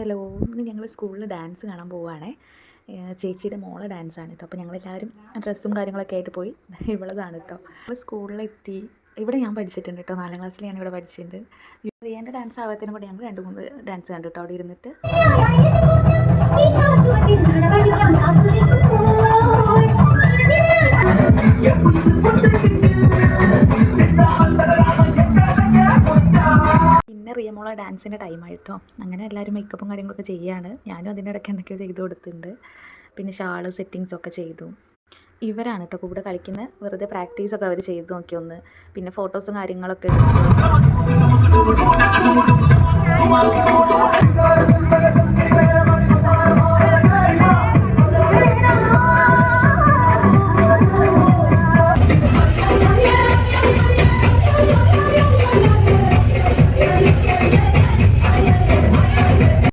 Hello, ഇന്ന് ഞങ്ങൾ സ്കൂളിൽ ഡാൻസ് കാണാൻ പോവുകയാണേ. ചേച്ചിയുടെ മോളെ ഡാൻസാണ് കേട്ടോ. അപ്പോൾ ഞങ്ങളെല്ലാവരും ഡ്രസ്സും കാര്യങ്ങളൊക്കെ ആയിട്ട് പോയി. ഇവളതാണ് കേട്ടോ. നമ്മൾ സ്കൂളിലെത്തി. ഇവിടെ ഞാൻ പഠിച്ചിട്ടുണ്ട് കേട്ടോ, 4ാം ക്ലാസ്സിൽ ഞാൻ ഇവിടെ പഠിച്ചിട്ടുണ്ട്. റിയാൻ്റെ ഡാൻസ് ആവാത്തതിനും കൂടെ ഞങ്ങൾ 2-3 ഡാൻസ് കണ്ടു കേട്ടോ അവിടെ ഇരുന്നിട്ട്. പിന്നെ റിയമോളെ ഡാൻസിൻ്റെ ടൈമായിട്ടോ. അങ്ങനെ എല്ലാവരും മേക്കപ്പും കാര്യങ്ങളൊക്കെ ചെയ്യുകയാണ്. ഞാനും അതിൻ്റെ ഇടയ്ക്ക് എന്തൊക്കെയോ ചെയ്ത് കൊടുത്തിട്ടുണ്ട്. പിന്നെ ഷാള് സെറ്റിങ്സൊക്കെ ചെയ്തു. ഇവരാണ് കേട്ടോ കൂടെ കളിക്കുന്നത്. വെറുതെ പ്രാക്ടീസൊക്കെ അവർ ചെയ്ത് നോക്കിയൊന്ന്. പിന്നെ ഫോട്ടോസും കാര്യങ്ങളൊക്കെ എടുത്തു.